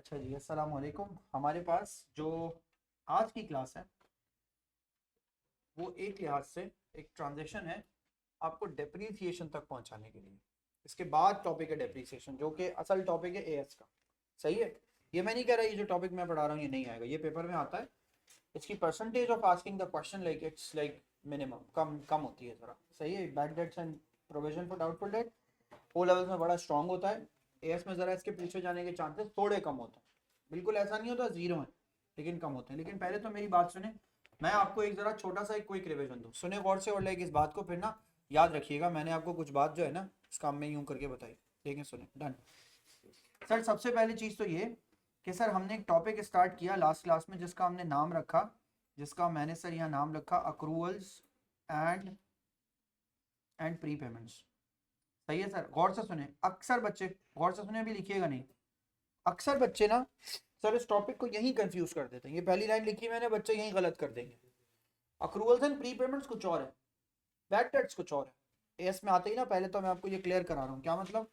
अच्छा जी, अस्सलाम वालेकुम। हमारे पास जो आज की क्लास है वो एक लिहाज से एक ट्रांजेक्शन है आपको डेप्रीसिएशन तक पहुंचाने के लिए। इसके बाद टॉपिक है डेप्रीसिएशन, जो कि असल टॉपिक है एएस का। सही है। ये मैं नहीं कह रहा ये जो टॉपिक मैं पढ़ा रहा हूँ ये नहीं आएगा, ये पेपर में आता है। इसकी percentage of asking the question like it's like minimum कम कम होती है थोड़ा। सही है। Bad debts and provision for doubtful debt O levels में बड़ा स्ट्रांग होता है। एएस में ज़रा इसके पीछे जाने के चांसेस थोड़े कम होते हैं। बिल्कुल ऐसा नहीं होता जीरो है, लेकिन कम होते हैं। लेकिन पहले तो मेरी बात सुने, मैं आपको एक ज़रा छोटा सा एक क्विक रिवीजन दूँ, सुने गौर से और लाइक इस बात को फिर ना याद रखिएगा। मैंने आपको कुछ बात जो है ना इस काम में यूँ करके बताई, ठीक है। सुने, डन। सर सबसे पहली चीज़ तो ये कि सर हमने एक टॉपिक स्टार्ट किया लास्ट क्लास में जिसका हमने नाम रखा, जिसका मैंने सर यहाँ नाम रखा अक्रूवल्स एंड प्री पेमेंट्स। सही है सर। गौर से सुने, अक्सर बच्चे गौर से सुने, अभी लिखिएगा नहीं। अक्सर बच्चे ना सर इस टॉपिक को यहीं कंफ्यूज कर देते हैं। ये पहली लाइन लिखी मैंने, बच्चे यहीं गलत कर देंगे। अक्रूवल्स एंड प्री पेमेंट्स कुछ और है, बैड डेट्स कुछ और है। एस में आते ही ना पहले तो मैं आपको ये क्लियर करा रहा हूँ क्या मतलब।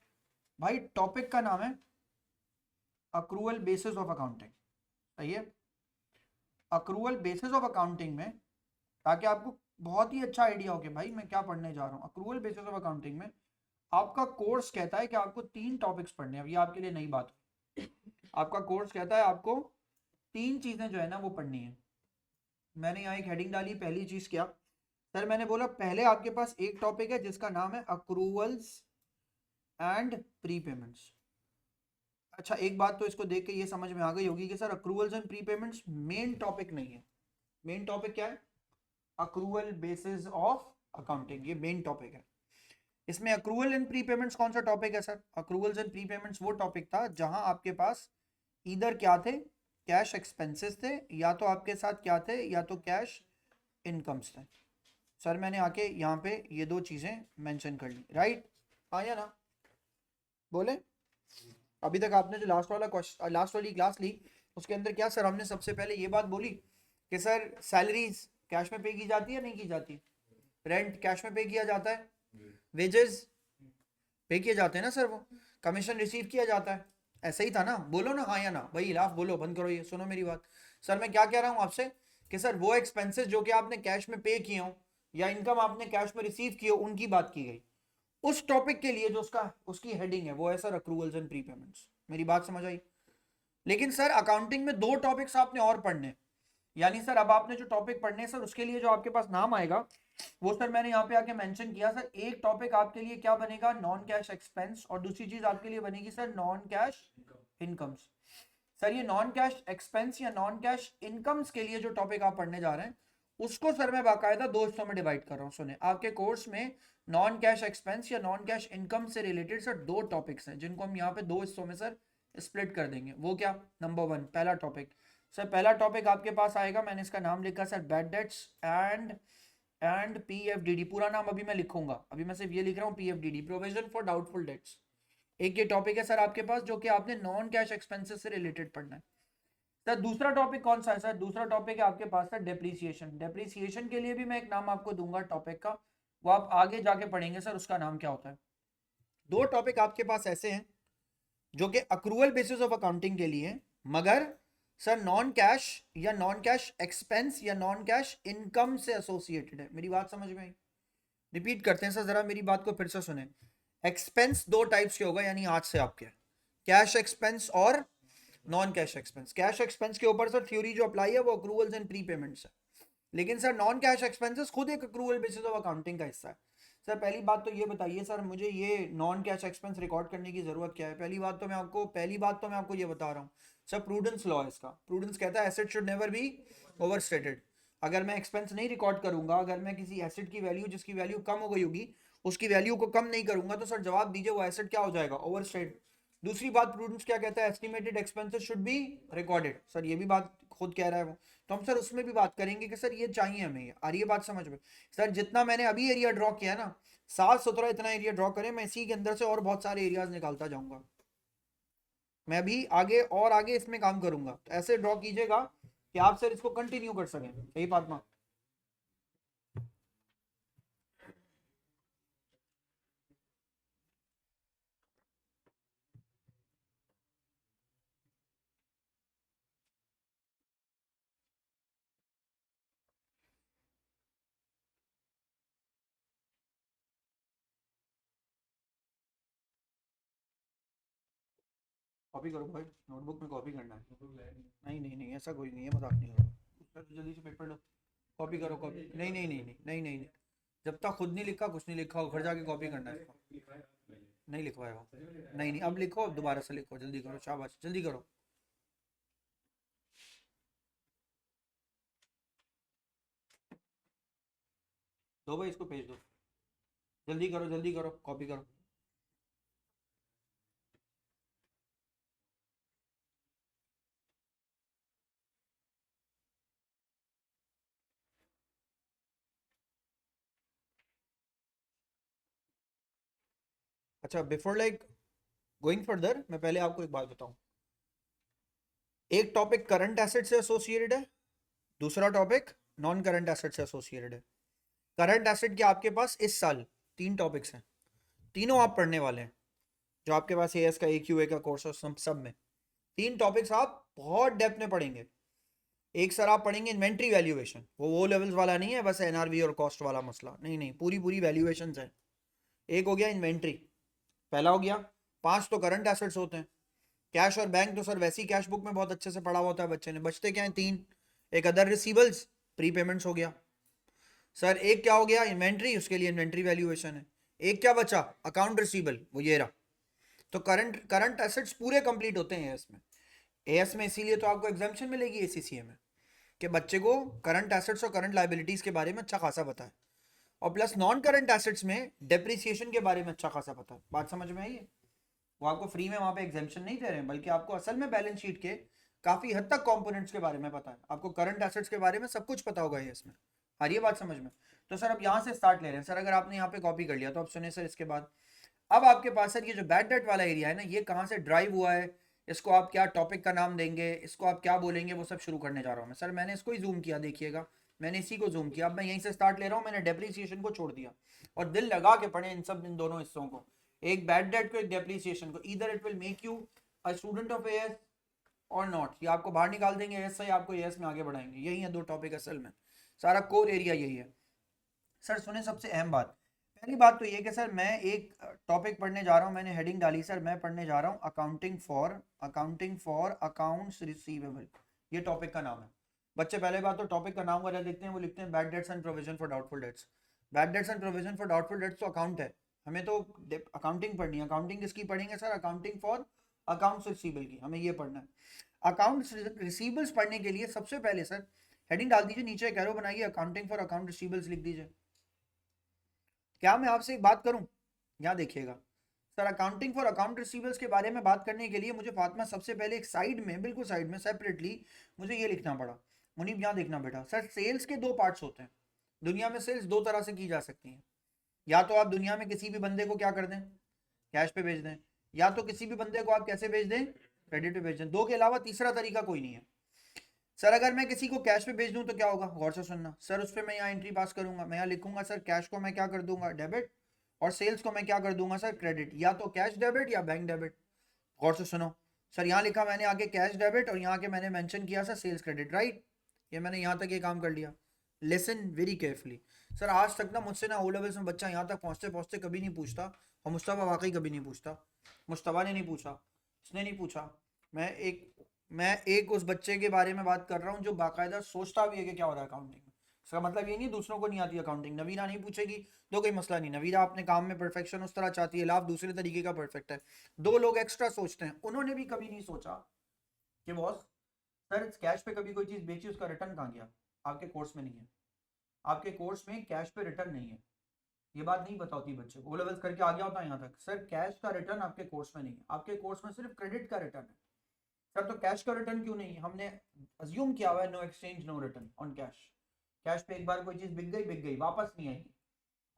भाई टॉपिक का नाम है अक्रूवल बेसिस ऑफ अकाउंटिंग। सही है। अक्रूवल बेसिस ऑफ अकाउंटिंग में, ताकि आपको बहुत ही अच्छा आइडिया हो कि भाई मैं क्या पढ़ने जा रहा हूँ। अक्रूवल बेसिस ऑफ अकाउंटिंग में आपका कोर्स कहता है कि आपको 3 टॉपिक्स पढ़ने हैं। अब ये आपके लिए नई बात है। आपका कोर्स कहता है आपको 3 चीजें जो है ना वो पढ़नी है। मैंने यहाँ एक हेडिंग डाली, पहली चीज क्या सर, मैंने बोला पहले आपके पास एक टॉपिक है जिसका नाम है अक्रूवल्स एंड प्री पेमेंट्स। अच्छा एक बात तो इसको देख के ये समझ में आ गई होगी कि sir accruals and pre payments main topic नहीं है। मेन टॉपिक क्या है? अक्रूवल बेसिस ऑफ अकाउंटिंग, ये मेन टॉपिक है। इसमें अक्रूवल एंड प्री पेमेंट्स कौन सा टॉपिक है sir? Accruals and pre payments वो टॉपिक था जहां आपके पास इधर क्या थे, कैश एक्सपेंसेस थे, या तो आपके साथ क्या थे, या तो कैश इनकम्स थे। सर मैंने आके यहाँ पे ये 2 चीजें मेंशन कर ली, राइट? हाँ या ना? बोले। अभी तक आपने जो लास्ट वाली क्लास ली उसके अंदर क्या सर हमने सबसे पहले ये बात बोली कि सर सैलरीज कैश में पे की जाती है नहीं की जाती? रेंट कैश में पे किया जाता है, वेजेस पे किए जाते हैं ना सर, वो कमीशन रिसीव किया जाता है। ऐसा ही था ना? बोलो ना हाँ या ना भाई, इलाफ बोलो, बंद करो ये, सुनो मेरी बात। सर मैं क्या कह रहा हूँ आपसे कि सर वो एक्सपेंसेस जो कि आपने कैश में पे किए हो या इनकम आपने कैश में रिसीव की हो उनकी बात की गई। उस टॉपिक के लिए जो उसका उसकी हेडिंग है वो है sir accruals and pre payments. मेरी बात समझ आई? लेकिन सर अकाउंटिंग में 2 टॉपिक्स आपने और पढ़ने, यानी सर अब आपने जो टॉपिक पढ़ने हैं सर उसके लिए जो आपके पास नाम आएगा वो सर मैंने यहाँ पे आके मेंशन किया। सर एक टॉपिक आपके लिए क्या बनेगा, नॉन कैश एक्सपेंस, और दूसरी चीज आपके लिए बनेगी sir non cash incomes. Sir ये नॉन कैश एक्सपेंस या नॉन कैश इनकम्स के लिए जो टॉपिक आप पढ़ने जा रहे हैं उसको सर मैं बाकायदा 2 हिस्सों में डिवाइड कर रहा हूँ। सुने, आपके कोर्स में नॉन कैश एक्सपेंस या नॉन कैश इनकम से रिलेटेड सर 2 टॉपिक्स हैं जिनको हम यहाँ पे 2 हिस्सों में सर स्प्लिट कर देंगे। वो क्या? नंबर 1 पहला टॉपिक सर, पहला टॉपिक आपके पास आएगा, मैंने इसका नाम लिखा सर बैड डेट्स एंड पीएफडीडी। पूरा नाम अभी मैं लिखूंगा, अभी मैं सिर्फ ये लिख रहा हूँ पीएफडीडी, प्रोविजन फॉर डाउटफुल डेट्स। एक ये टॉपिक है सर आपके पास जो कि आपने नॉन कैश एक्सपेंसेस से रिलेटेड पढ़ना है। सर दूसरा टॉपिक कौन सा है सर? दूसरा टॉपिक है आपके पास सर डेप्रीसिएशन। डेप्रीसिएशन के लिए भी मैं एक नाम आपको दूंगा टॉपिक का, वो आप आगे जाके पढ़ेंगे सर उसका नाम क्या होता है। 2 टॉपिक आपके पास ऐसे हैं जो कि अक्रूवल बेसिस ऑफ अकाउंटिंग के लिए, मगर सर नॉन कैश या नॉन कैश एक्सपेंस या नॉन कैश इनकम से एसोसिएटेड है। मेरी बात समझ में आई? रिपीट करते हैं सर, जरा मेरी बात को फिर से सुने। एक्सपेंस 2 टाइप्स के होगा, यानी आज से आपके कैश एक्सपेंस और non cash expense. Cash expense के ऊपर सर थ्योरी जो अप्लाई है वो अक्रूवल्स एंड प्री पेमेंट्स है, लेकिन सर नॉन कैश एक्सपेंसेस खुद एक अक्रूवल बेसिस ऑफ अकाउंटिंग का हिस्सा है। सर पहली बात तो ये बताइए सर, मुझे ये नॉन कैश एक्सपेंस रिकॉर्ड करने की जरूरत क्या है? पहली बात तो मैं आपको ये बता रहा हूँ सर, प्रूडेंस लॉ है इसका। प्रूडेंस कहता है asset should never be overstated. अगर मैं एक्सपेंस नहीं रिकॉर्ड करूंगा, अगर मैं किसी एसेट की वैल्यू जिसकी वैल्यू कम हो गई होगी उसकी वैल्यू को कम नहीं करूंगा तो सर जवाब दीजिए वो एसेट क्या हो जाएगा? ओवरस्टेट। दूसरी बात प्रूडेंस क्या कहता है? Estimated expenses should be recorded. Sir ये भी बात खुद कह रहा है वो, तो हम सर उसमें भी बात करेंगे कि सर ये चाहिए हमें, ये आ रही है बात समझ में? सर जितना मैंने अभी एरिया ड्रॉ किया ना, साफ सुथरा इतना एरिया ड्रॉ करें, मैं इसी के अंदर से और बहुत सारे एरियाज निकालता जाऊंगा। मैं भी आगे और आगे इसमें काम करूंगा, तो ऐसे ड्रॉ कीजिएगा कि आप सर इसको कंटिन्यू कर सकें। सही फातिमा? कॉपी करो भाई, नोटबुक में कॉपी करना है। नहीं नहीं नहीं, ऐसा कोई नहीं है, मजाक नहीं करो। जल्दी से पेपर लो, कॉपी करो कॉपी। नहीं नहीं नहीं नहीं नहीं नहीं नहीं, जब तक खुद नहीं लिखा कुछ नहीं लिखा, घर जाके कॉपी करना है इसको। नहीं लिखवाएगा। नहीं नहीं, अब लिखो, अब दोबारा से लिखो, जल्दी करो, शाबाश जल्दी करो। दो भाई, इसको भेज दो, जल्दी करो, कॉपी करो। अच्छा, बिफोर लाइक गोइंग फर्दर, मैं पहले आपको एक बात बताऊं। एक टॉपिक करंट एसेट से एसोसिएटेड है, दूसरा टॉपिक नॉन करंट एसेट से एसोसिएटेड है। करंट एसेट के आपके पास इस साल 3 टॉपिक्स हैं, तीनों आप पढ़ने वाले हैं। जो आपके पास एएस का AQA का कोर्स है, सब में 3 टॉपिक्स आप बहुत डेप्थ में पढ़ेंगे। एक सर आप पढ़ेंगे इन्वेंट्री वैल्यूएशन, वो लेवल्स वाला नहीं है बस एनआरवी और कॉस्ट वाला मसला, नहीं नहीं, पूरी पूरी वैल्यूएशन है। एक हो गया इन्वेंट्री, पहला हो गया। 5 तो करंट एसेट्स होते हैं। कैश और बैंक तो सर वैसी कैश बुक में बहुत अच्छे से पढ़ा होता है बच्चे ने, बचते क्या है 3। एक अदर रिसीवल्स, प्री पेमेंट्स हो गया सर। एक क्या हो गया इन्वेंट्री, उसके लिए इन्वेंट्री वैल्यूएशन है। एक क्या बचा अकाउंट रिसीवल, वो ये रहा। तो करंट एसेट्स पूरे कंप्लीट होते हैं एएस में। एएस में इसीलिए तो आपको एग्जाम्पशन मिलेगी एसीसीए में कि बच्चे को करंट एसेट्स और करंट लाइबिलिटीज के बारे में अच्छा खासा पता है, और प्लस नॉन करंट एसेट्स में डेप्रिसिएशन के बारे में अच्छा खासा पता है। बात समझ में आई है? वो आपको फ्री में वहां पे एग्जाम्पशन नहीं दे रहे हैं, बल्कि आपको असल में बैलेंस शीट के काफी हद तक कंपोनेंट्स के बारे में पता है। आपको करंट एसेट्स के बारे में सब कुछ पता होगा ये इसमें। आ रही है बात समझ में? तो सर अब यहाँ से स्टार्ट ले रहे हैं सर। अगर आपने यहाँ पे कॉपी कर लिया तो अब सुने सर, इसके बाद अब आपके पास सर ये जो बैड डेट वाला एरिया है ना, ये कहाँ से ड्राइव हुआ है, इसको आप क्या टॉपिक का नाम देंगे, इसको आप क्या बोलेंगे, वो सब शुरू करने जा रहा हूँ मैं। सर मैंने इसको ही जूम किया, देखिएगा मैंने इसी को जूम किया। अब मैं यहीं से स्टार्ट ले रहा हूँ, मैंने डेप्रिसिएशन को छोड़ दिया। और दिल लगा के पढ़े इन दोनों हिस्सों को, एक बैड डेट को एक डेप्रिसिएशन को। Either it will make you a student of as और नॉट, ये आपको बाहर निकाल देंगे एएस से, आपको एएस में आगे बढ़ाएंगे। यही है 2 टॉपिक असल में, सारा कोर एरिया यही है। सर सुने सबसे अहम बात, पहली बात तो ये कि सर मैं एक टॉपिक पढ़ने जा रहा हूँ, मैंने हेडिंग डाली सर, मैं पढ़ने जा रहा हूँ अकाउंटिंग फॉर अकाउंट्स रिसीवेबल। ये टॉपिक का नाम है। बच्चे पहले बात तो टॉपिक का नाम वगैरह लिखते हैं, वो लिखते हैं bad debts and provision for doubtful debts. Bad debts and provision for doubtful debts तो अकाउंट है, हमें तो अकाउंटिंग पढ़नी है। अकाउंटिंग किसकी पढ़ेंगे sir? Accounting for accounts receivable की, हमें ये पढ़ना है। अकाउंट्स रिसीवेबल्स पढ़ने के लिए सबसे पहले सर हेडिंग डाल दीजिए, नीचे एक एरो बनाइए, अकाउंटिंग फॉर अकाउंट रिसीवेबल्स लिख दीजिए। क्या मैं आपसे एक बात करूं, यहाँ देखिएगा sir, accounting for account receivables के बारे में बात करने के लिए मुझे फातिमा सबसे पहले एक साइड में, बिल्कुल साइड में सेपरेटली मुझे ये लिखना पड़ा। मुनीब यहाँ देखना बेटा, सर सेल्स के 2 पार्ट्स होते हैं। दुनिया में सेल्स 2 तरह से की जा सकती हैं। या तो आप दुनिया में किसी भी बंदे को क्या कर दें, कैश पे भेज दें, या तो किसी भी बंदे को आप कैसे भेज दें, क्रेडिट पे भेज दें। 2 के अलावा तीसरा तरीका कोई नहीं है। सर अगर मैं किसी को कैश पे भेज दूं तो क्या होगा, गौर से सुनना सर। उस पर मैं यहाँ एंट्री पास करूंगा, मैं यहाँ लिखूंगा सर कैश को मैं क्या कर दूंगा, डेबिट, और सेल्स को मैं क्या कर दूंगा सर, क्रेडिट। या तो कैश डेबिट या बैंक डेबिट। गौर से सुनो सर, यहाँ लिखा मैंने आगे कैश डेबिट, और यहाँ के मैंने मेंशन किया सर सेल्स क्रेडिट, राइट। ये मैंने यहाँ तक ये काम कर लिया। लिसन वेरी केयरफुली सर, आज तक ना मुझसे ना ओ लेवल्स में बच्चा यहाँ तक पहुँचते पहुँचते कभी नहीं पूछता, और मुस्तफ़ा वाकई कभी नहीं पूछता। मुस्तफ़ा ने नहीं पूछा, उसने नहीं पूछा। मैं एक उस बच्चे के बारे में बात कर रहा हूँ जो बाकायदा सोचता भी है कि क्या हो रहा है अकाउंटिंग में। इसका मतलब ये नहीं दूसरों को नहीं आती अकाउंटिंग। नवीरा नहीं पूछेगी तो कोई मसला नहीं, नवीरा अपने काम में परफेक्शन उस तरह चाहती है, लाभ दूसरे तरीके का परफेक्ट है। 2 लोग एक्स्ट्रा सोचते हैं, उन्होंने भी कभी नहीं सोचा कि बॉस सर कैश पे कभी कोई चीज़ बेची, उसका रिटर्न कहाँ गया। आपके कोर्स में नहीं है, आपके कोर्स में कैश पे रिटर्न नहीं है। ये बात नहीं पता होती बच्चे को, ओ लेवल्स करके आ गया होता है यहाँ तक, सर कैश का रिटर्न आपके कोर्स में नहीं है, आपके कोर्स में सिर्फ क्रेडिट का रिटर्न है। सर तो कैश का रिटर्न क्यों नहीं? हमने अज्यूम किया हुआ है no exchange no return on cash. Cash पे एक बार कोई चीज बिक गई वापस नहीं आएगी।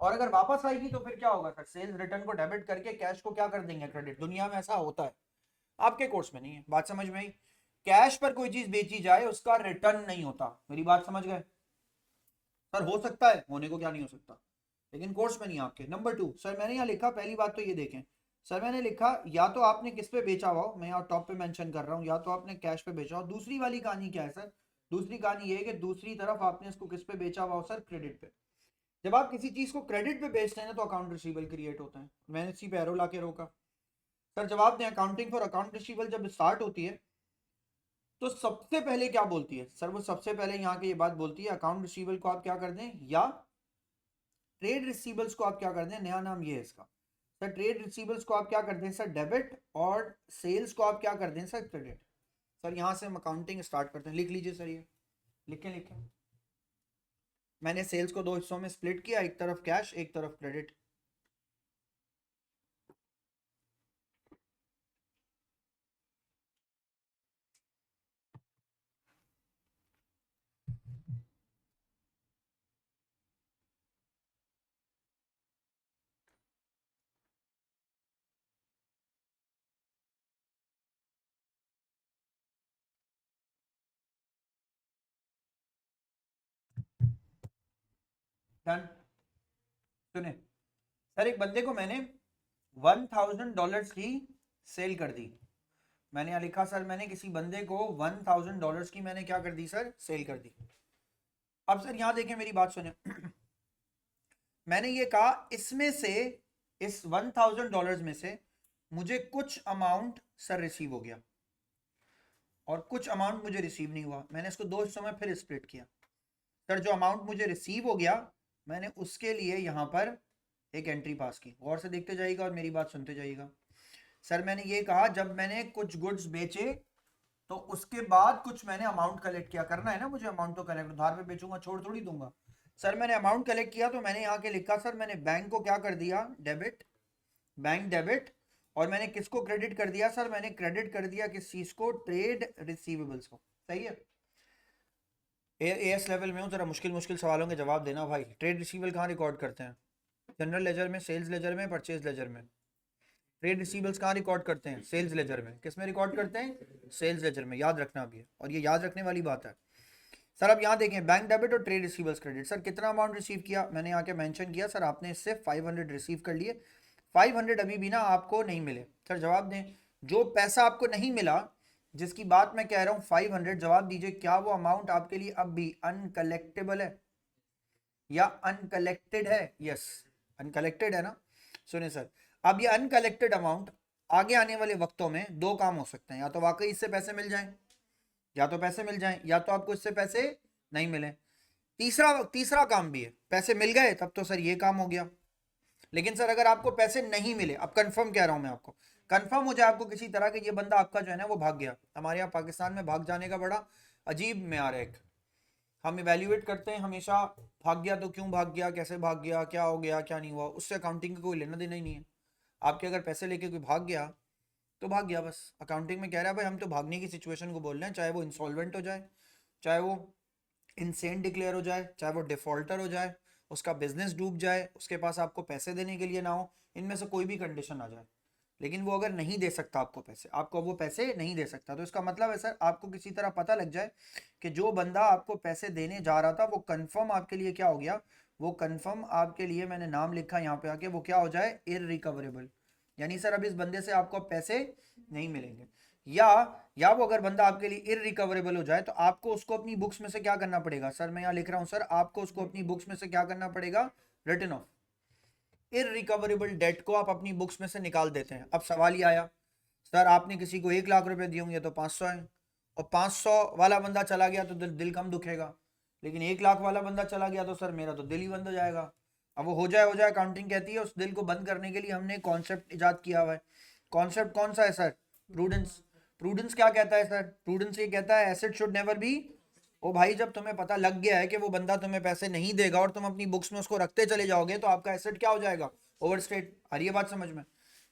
और अगर वापस आएगी तो फिर क्या होगा सर, सेल्स रिटर्न को डेबिट करके कैश को क्या कर देंगे, क्रेडिट। दुनिया में ऐसा होता है, आपके कोर्स में नहीं है। बात समझ में आई? कैश पर कोई चीज बेची जाए उसका रिटर्न नहीं होता। मेरी बात समझ गए सर? हो सकता है, होने को क्या नहीं हो सकता, लेकिन कोर्स में नहीं आपके। नंबर 2 सर मैंने यहाँ लिखा, पहली बात तो ये देखें सर, मैंने लिखा या तो आपने किस पे बेचा हुआ, मैं यहाँ टॉप पे मेंशन कर रहा हूँ, या तो आपने कैश पे बेचा हो। दूसरी वाली कहानी क्या है सर? दूसरी कहानी ये है कि दूसरी तरफ आपने इसको किस पे बेचा हुआ हो सर, क्रेडिट पे। जब आप किसी चीज को क्रेडिट पे बेचते हैं ना तो अकाउंट रिसीवेबल क्रिएट होता है। मैंने इसी पे एरो ला के रोका सर जवाब दें, अकाउंटिंग फॉर अकाउंट रिसीवेबल जब स्टार्ट होती है तो सबसे पहले क्या बोलती है सर? वो सबसे पहले यहाँ की ये बात बोलती है अकाउंट रिसीवेबल को आप क्या कर दें, या ट्रेड रिसीवेबल्स को आप क्या कर दें, नया नाम ये है इसका सर, ट्रेड रिसीवेबल्स को आप क्या कर दें सर डेबिट, और सेल्स को आप क्या कर दें सर क्रेडिट। सर यहाँ से हम अकाउंटिंग स्टार्ट करते हैं, लिख लीजिए सर, ये लिखें लिखें। मैंने सेल्स को दो हिस्सों में स्प्लिट किया, एक तरफ कैश एक तरफ क्रेडिट। डन। सुने सर, एक बंदे को मैंने $1000 की सेल कर दी। मैंने यहाँ लिखा सर, मैंने किसी बंदे को $1000 की मैंने क्या कर दी सर, सेल कर दी। अब सर यहाँ देखें, मेरी बात सुने मैंने ये कहा इसमें से, इस $1000 में से मुझे कुछ अमाउंट सर रिसीव हो गया और कुछ अमाउंट मुझे रिसीव नहीं हुआ। मैंने इसको दो हिस्सों में फिर स्प्लिट किया। सर जो अमाउंट मुझे रिसीव हो गया मैंने उसके लिए यहाँ पर एक एंट्री पास की। गौर से देखते जाइएगा और मेरी बात सुनते जाइएगा। सर मैंने ये कहा जब मैंने कुछ गुड्स बेचे तो उसके बाद कुछ मैंने अमाउंट कलेक्ट किया। करना है ना मुझे अमाउंट तो कलेक्ट, उधार पे बेचूंगा छोड़ थोड़ी दूंगा। सर मैंने अमाउंट कलेक्ट किया तो मैंने यहाँ के लिखा सर, मैंने बैंक को क्या कर दिया, डेबिट, बैंक डेबिट, और मैंने किसको क्रेडिट कर दिया सर, मैंने क्रेडिट कर दिया किस चीज को, ट्रेड रिसीवेबल्स को। सही है, एएस लेवल में हूँ, जरा मुश्किल मुश्किल सवालों के जवाब देना भाई। ट्रेड रिसीवेबल कहाँ रिकॉर्ड करते हैं? जनरल लेजर में, सेल्स लेजर में, परचेज लेजर में। ट्रेड रिसीवेबल्स कहाँ रिकॉर्ड करते हैं? सेल्स लेजर में। किस में रिकॉर्ड करते हैं? सेल्स लेजर में। याद रखना भी है, और ये याद रखने वाली बात है। सर अब यहाँ देखें, बैंक डेबिट और ट्रेड रिसीवेबल्स क्रेडिट। सर कितना अमाउंट रिसीव किया, मैंने यहाँ के मेंशन किया सर, आपने इससे 500 रिसीव कर लिए। 500 अभी भी ना आपको नहीं मिले। सर जवाब दें, जो पैसा आपको नहीं मिला जिसकी बात मैं कह रहा हूँ 500, जवाब दीजिए क्या वो अमाउंट आपके लिए अब भी अनकलेक्टेबल है या अनकलेक्टेड है? यस, अनकलेक्टेड है ना। सुने सर, अब ये अनकलेक्टेड अमाउंट आगे आने वाले वक्तों में दो काम हो सकते हैं, या तो वाकई इससे पैसे मिल जाएं, या तो पैसे मिल जाएं, या तो आपको इससे पैसे नहीं मिले। तीसरा तीसरा काम भी है, पैसे मिल गए तब तो सर ये काम हो गया। लेकिन सर अगर आपको पैसे नहीं मिले, अब कंफर्म कह रहा हूं मैं आपको, कंफर्म हो जाए आपको किसी तरह के ये बंदा आपका जो है ना वो भाग गया। हमारे यहाँ पाकिस्तान में भाग जाने का बड़ा अजीब म्यार है। एक हम इवेल्युएट करते हैं हमेशा, भाग गया तो क्यों भाग गया, कैसे भाग गया, क्या हो गया क्या नहीं हुआ, उससे अकाउंटिंग का कोई लेना देना ही नहीं है। आपके अगर पैसे लेके कोई भाग गया तो भाग गया बस। अकाउंटिंग में कह रहा है भाई हम तो भागने की सिचुएशन को बोल रहे हैं, चाहे वो इंसॉल्वेंट हो जाए, चाहे वो इंसेंट डिक्लेयर हो जाए, चाहे वो डिफॉल्टर हो जाए, उसका बिजनेस डूब जाए, उसके पास आपको पैसे देने के लिए ना हो, इनमें से कोई भी कंडीशन आ जाए, लेकिन वो अगर नहीं दे सकता आपको पैसे, आपको वो पैसे नहीं दे सकता, तो इसका मतलब है सर आपको किसी तरह पता लग जाए कि जो बंदा आपको पैसे देने जा रहा था वो कंफर्म आपके लिए क्या हो गया, वो कंफर्म आपके लिए, मैंने नाम लिखा यहाँ पे आके, वो क्या हो जाए, इररिकवरेबल। यानी सर अब इस बंदे से आपको पैसे नहीं मिलेंगे। या वो अगर बंदा आपके लिए इररिकवरेबल हो जाए तो आपको उसको अपनी बुक्स में से क्या करना पड़ेगा, सर मैं यहाँ लिख रहा हूँ सर, आपको उसको अपनी बुक्स में से क्या करना पड़ेगा, रिटर्न ऑफ। इररिकवरेबल डेट को आप अपनी बुक्स में से निकाल देते हैं। अब सवाल ये आया, सर आपने किसी को 1 लाख रुपए दिए होंगे तो 500 है, और 500 वाला बंदा चला गया तो दिल कम दुखेगा, लेकिन 1 लाख वाला बंदा चला गया तो सर मेरा तो दिल ही बंद हो जाएगा। अब वो हो जाए अकाउंटिंग कहती है उस दिल को बंद करने के लिए हमने कॉन्सेप्ट इजाद किया हुआ है। कॉन्सेप्ट कौन सा है सर? प्रूडेंस। प्रूडेंस क्या कहता है सर? प्रूडेंस ये कहता है एसेट शुड नेवर बी, ओ भाई जब तुम्हें पता लग गया है कि वो बंदा तुम्हें पैसे नहीं देगा और तुम अपनी बुक्स में उसको रखते चले जाओगे तो आपका एसेट क्या हो जाएगा, ओवरस्टेट। आ रही है बात समझ में?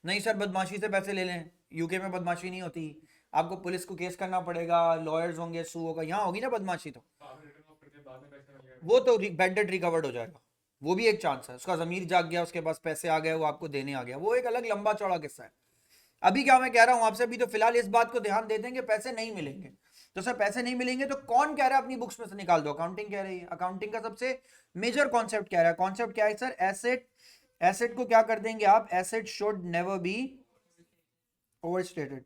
नहीं सर बदमाशी से पैसे ले लें, यूके में बदमाशी नहीं होती, आपको पुलिस को केस करना पड़ेगा, लॉयर्स होंगे, सू होगा, यहाँ होगी ना बदमाशी तो वो तो बैड डेट रिकवर्ड हो जाएगा। वो भी एक चांस है, उसका जमीर जाग गया, उसके पास पैसे आ गए, वो आपको देने आ गया, वो एक अलग लंबा चौड़ा किस्सा है। अभी क्या मैं कह रहा हूं आपसे, अभी तो फिलहाल इस बात को ध्यान दे देंगे पैसे नहीं मिलेंगे। तो सर पैसे नहीं मिलेंगे तो कौन कह रहा है अपनी बुक्स में से निकाल दो? अकाउंटिंग कह रही है। अकाउंटिंग का सबसे मेजर कॉन्सेप्ट क्या है? कॉन्सेप्ट क्या है सर? एसेट। एसेट को क्या कर देंगे आप? Asset should never be overstated.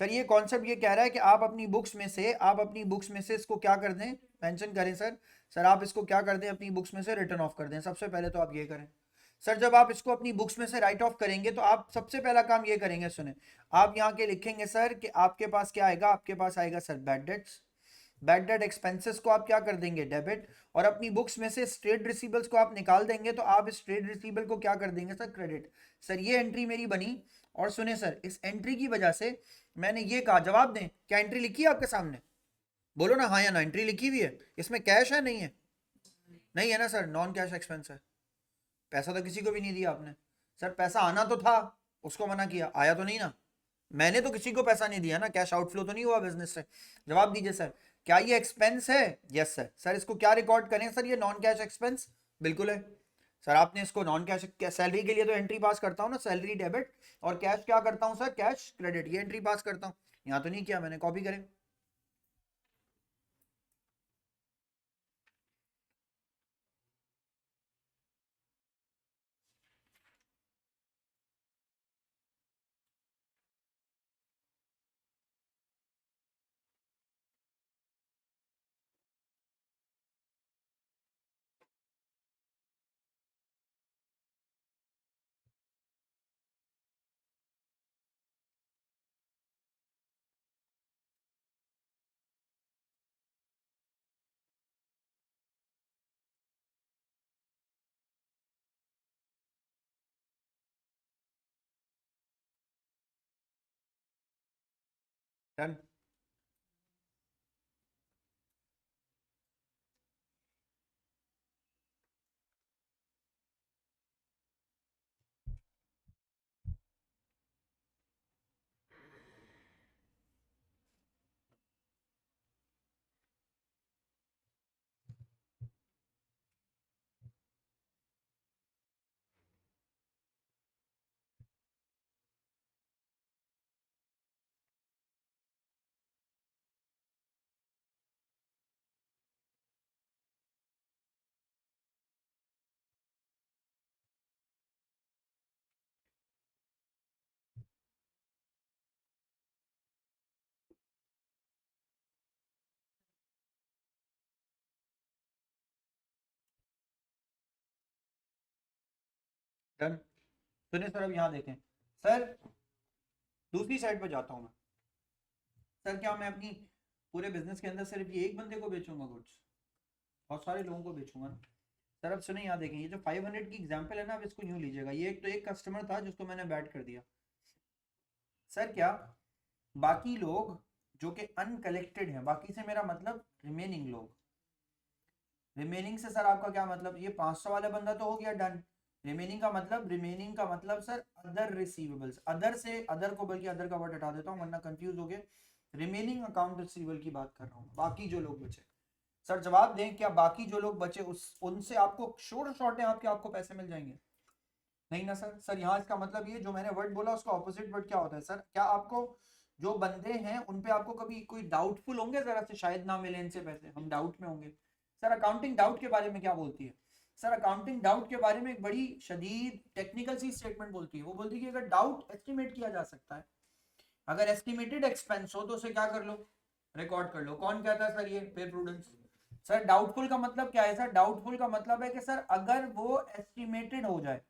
Sir ये कॉन्सेप्ट ये कह रहा है कि आप अपनी बुक्स में से, इसको क्या कर दें, मेंशन करें सर। सर आप इसको क्या कर दें, अपनी बुक्स में से रिटर्न ऑफ कर दें। सबसे पहले तो आप ये करें। सर जब आप इसको अपनी बुक्स में से राइट ऑफ करेंगे तो आप सबसे पहला काम ये करेंगे, सुने, आप यहाँ के लिखेंगे सर कि आपके पास क्या आएगा, आपके पास आएगा sir bad debts, bad debt expenses को आप क्या कर देंगे, डेबिट, और अपनी बुक्स में से ट्रेड रिसीवेबल्स को आप निकाल देंगे तो आप इस ट्रेड रिसीवेबल को क्या कर देंगे सर, क्रेडिट। सर ये एंट्री मेरी बनी, और सुने सर इस एंट्री की वजह से मैंने ये कहा, जवाब दें, क्या एंट्री लिखी है आपके सामने, बोलो ना हाँ या ना, एंट्री लिखी हुई है, इसमें कैश है नहीं है, नहीं है ना सर, नॉन कैश एक्सपेंस है, पैसा तो किसी को भी नहीं दिया आपने। सर पैसा आना तो था, उसको मना किया, आया तो नहीं ना, मैंने तो किसी को पैसा नहीं दिया ना, कैश आउटफ्लो तो नहीं हुआ बिजनेस से। जवाब दीजिए सर, क्या ये एक्सपेंस है, यस सर। सर इसको क्या रिकॉर्ड करें सर, ये नॉन कैश एक्सपेंस, बिल्कुल है सर। आपने इसको नॉन कैश, सैलरी के लिए तो एंट्री पास करता हूँ ना, सैलरी डेबिट, और कैश क्या करता हूँ सर, कैश क्रेडिट, ये एंट्री पास करता हूँ। यहाँ तो नहीं किया मैंने, कॉपी करें। डन। डन। सुनिए सर, अब यहाँ देखें सर, दूसरी साइड पर जाता हूँ मैं। सर क्या मैं अपनी पूरे बिजनेस के अंदर सिर्फ ये एक बंदे को बेचूंगा गुड्स, बहुत सारे लोगों को बेचूंगा ना। सर अब सुनिए, यहाँ देखें, ये जो 500 की एग्जांपल है ना, अब इसको यूं लीजिएगा, ये एक तो एक कस्टमर था जिसको मैंने बैड कर दिया। सर क्या बाकी लोग जो कि अनकलेक्टेड हैं, बाकी से मेरा मतलब रिमेनिंग लोग, रिमेनिंग से सर आपका क्या मतलब, ये 500 वाला बंदा तो हो गया डन। रिमेनिंग का मतलब, रिमेनिंग का मतलब सर अदर रिसीवेबल्स, अदर से, अदर को बल्कि अदर का वर्ड हटा देता हूँ वरना कंफ्यूज हो गए, रिमेनिंग अकाउंट रिसीवेबल की बात कर रहा हूँ, बाकी जो लोग बचे। सर जवाब दें, क्या बाकी जो लोग बचे उस उनसे आपको शोर शॉर्ट है आपके, आपको पैसे मिल जाएंगे, नहीं ना सर। सर यहाँ इसका मतलब ये जो मैंने वर्ड बोला उसका ऑपोजिट वर्ड क्या होता है सर, क्या आपको जो बंदे हैं उन पे आपको कभी कोई डाउटफुल होंगे जरा से, शायद ना मिले इनसे पैसे, हम डाउट में होंगे। सर अकाउंटिंग डाउट के बारे में क्या बोलती है, सर अकाउंटिंग डाउट के बारे में एक बड़ी शदीद टेक्निकल सी स्टेटमेंट बोलती है, वो बोलती है कि अगर डाउट एस्टिमेट किया जा सकता है, अगर एस्टिमेटेड एक्सपेंस हो तो उसे क्या कर लो, रिकॉर्ड कर लो। कौन कहता है सर ये, पे प्रूडेंस। सर डाउटफुल का मतलब क्या है सर, डाउटफुल का मतलब है कि सर अगर वो एस्टिमेटेड हो जाए।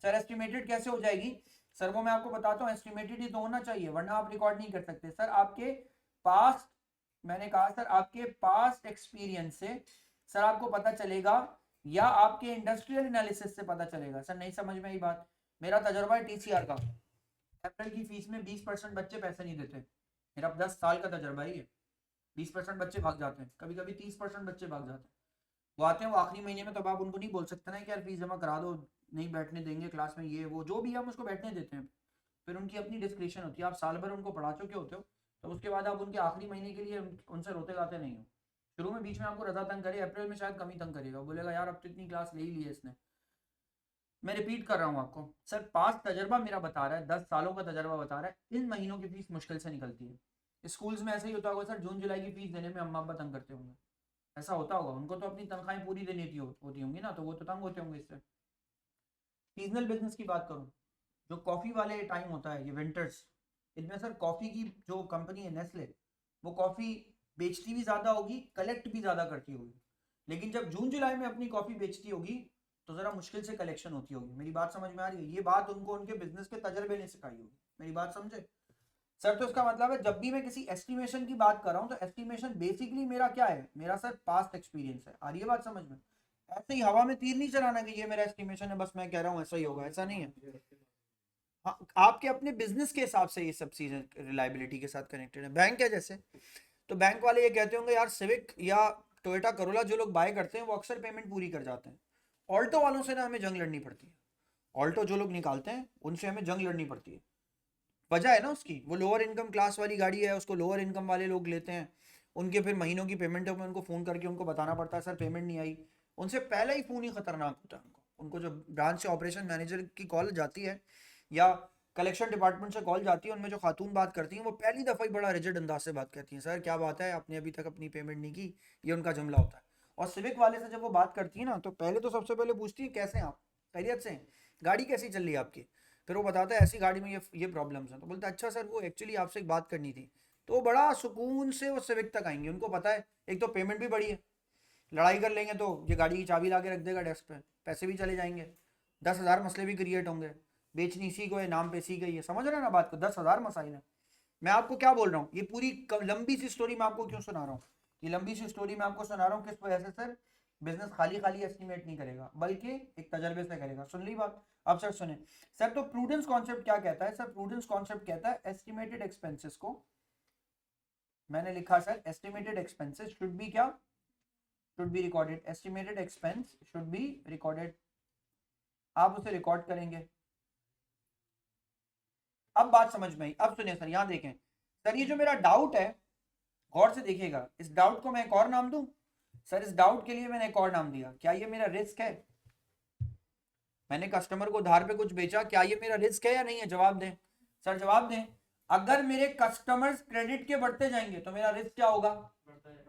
सर एस्टिमेटेड कैसे हो जाएगी, सर वो मैं आपको बताता हूँ, एस्टिमेटेड ही तो होना चाहिए वरना आप रिकॉर्ड नहीं कर सकते। सर आपके पास्ट, मैंने कहा सर आपके पास्ट एक्सपीरियंस से सर आपको पता चलेगा, या आपके इंडस्ट्रियल एनालिसिस से पता चलेगा। सर नहीं समझ में आई बात, मेरा तजर्बा है टीसीआर का, अप्रैल की फीस में 20% बच्चे पैसे नहीं देते, मेरा 10 साल का तजर्बा ही है। 20% बच्चे भाग जाते हैं, कभी कभी 30% बच्चे भाग जाते हैं, वो आते हैं वो आखिरी महीने में, तब आप उनको नहीं बोल सकते ना कि यार फीस जमा करा दो, नहीं बैठने देंगे क्लास में, ये वो जो भी हम उसको बैठने देते हैं, फिर उनकी अपनी डिस्क्रिप्शन होती है, आप साल भर उनको पढ़ा चुके होते हो, तो उसके बाद आप उनके आखिरी महीने के लिए उनसे रोते गाते नहीं हो। शुरू में बीच में आपको रजा तंग करे, अप्रैल में शायद कम ही तंग करेगा, बोलेगा यार अब तो इतनी क्लास ले ही ली है इसने। मैं रिपीट कर रहा हूँ आपको सर, पास तजर्बा मेरा बता रहा है, 10 सालों का तजर्बा बता रहा है, इन महीनों की फीस मुश्किल से निकलती है। स्कूल्स में ऐसे ही होता होगा सर, जून जुलाई की फीस देने में अम्मा अब्बा तंग करते होंगे, ऐसा होता होगा, उनको तो अपनी तनख्वाहें पूरी देनी होती होंगी ना, तो वो तो तंग होते होंगे इससे। सीजनल बिजनेस की बात करूँ, जो कॉफ़ी वाले टाइम होता है, ये विंटर्स, इनमें सर कॉफ़ी की जो कंपनी है नेस्ले, वो कॉफ़ी बेचती भी ज़्यादा होगी, कलेक्ट भी ज़्यादा करती होगी, लेकिन जब जून जुलाई में अपनी कॉफ़ी बेचती होगी तो जरा मुश्किल से कलेक्शन होती होगी। मेरी बात समझ में आ रही है? ये बात उनको उनके बिजनेस के तजर्बे ने सिखाई होगी। मेरी बात समझे सर? तो इसका मतलब है जब भी मैं किसी एस्टिमेशन की बात कर रहा हूँ तो एस्टिमेशन बेसिकली मेरा क्या है, मेरा सर पास्ट एक्सपीरियंस है। आ रही है बात समझ में? ऐसे ही हवा में तीर नहीं चलाना कि ये मेरा एस्टिमेशन है बस मैं कह रहा हूँ ऐसा ही होगा, ऐसा नहीं है। हाँ, आपके अपने बिजनेस के हिसाब से ये सब चीजें रिलायबिलिटी के साथ कनेक्टेड है। बैंक है जैसे, तो बैंक वाले ये कहते होंगे यार सिविक या टोयोटा करोला जो लोग बाय करते हैं वो अक्सर पेमेंट पूरी कर जाते हैं। ऑल्टो वालों से ना हमें जंग लड़नी पड़ती है। ऑल्टो जो लोग निकालते हैं उनसे हमें जंग लड़नी पड़ती है। वजह है ना उसकी, वो लोअर इनकम क्लास वाली गाड़ी है, उसको लोअर इनकम वाले लोग लेते हैं। उनके फिर महीनों की पेमेंट में उनको फ़ोन करके उनको बताना पड़ता है सर पेमेंट नहीं आई। उनसे पहले ही फ़ोन ही खतरनाक होता है उनको। उनको जो ब्रांच से ऑपरेशन मैनेजर की कॉल जाती है या कलेक्शन डिपार्टमेंट से कॉल जाती है, उनमें जो खातून बात करती हैं वो पहली दफ़ा ही बड़ा रिजिड अंदाज से बात करती हैं, सर क्या बात है आपने अभी तक अपनी पेमेंट नहीं की। ये उनका जुमला होता है। और सिविक वाले से जब वो बात करती है ना तो पहले तो सबसे पहले पूछती है कैसे हैं आप, खैरियत से हैं, गाड़ी कैसी चल रही है आपकी। फिर वो बताता है ऐसी गाड़ी में ये प्रॉब्लम्स हैं। तो बोलता है अच्छा सर वो एक्चुअली आपसे एक बात करनी थी। तो वो बड़ा सुकून से वो सिविक तक आएंगे। उनको पता है एक तो पेमेंट भी बड़ी है, लड़ाई कर लेंगे तो ये गाड़ी की चाबी ला के रख देगा डेस्क पे, पैसे भी चले जाएंगे, 10,000 मसले भी क्रिएट होंगे। बेचनी इसी को है, नाम पे इसी गई है, समझ रहे हैं ना बात को? 10,000 मसाइल है। मैं आपको क्या बोल रहा हूँ, ये पूरी लंबी सी स्टोरी मैं आपको क्यों सुना रहा हूँ? ये लंबी सी स्टोरी मैं आपको सुना रहा हूँ किस वजह से सर? बिजनेस खाली खाली एस्टिमेट नहीं करेगा बल्कि एक तजर्बे से करेगा। सुन ली बात? अब सर सुने सर, तो प्रूडेंस कॉन्सेप्ट क्या कहता है सर? प्रूडेंस कॉन्सेप्ट कहता है एस्टिमेटेड एक्सपेंसेस को, मैंने लिखा sir estimated expenses should be क्या, should be recorded. Estimated expense should be recorded, आप उसे रिकॉर्ड करेंगे। अब बात समझ में आई? अब सुनिए सर, यहां देखें सर, ये जो मेरा डाउट है गौर से देखिएगा, इस डाउट को मैं एक और नाम दूं सर? इस डाउट के लिए मैंने एक और नाम दिया, क्या ये मेरा रिस्क है? मैंने कस्टमर को उधार पे कुछ बेचा, क्या ये मेरा रिस्क है या नहीं है? जवाब दें सर, जवाब दें। अगर मेरे कस्टमर्स क्रेडिट के बढ़ते जाएंगे तो मेरा रिस्क क्या होगा?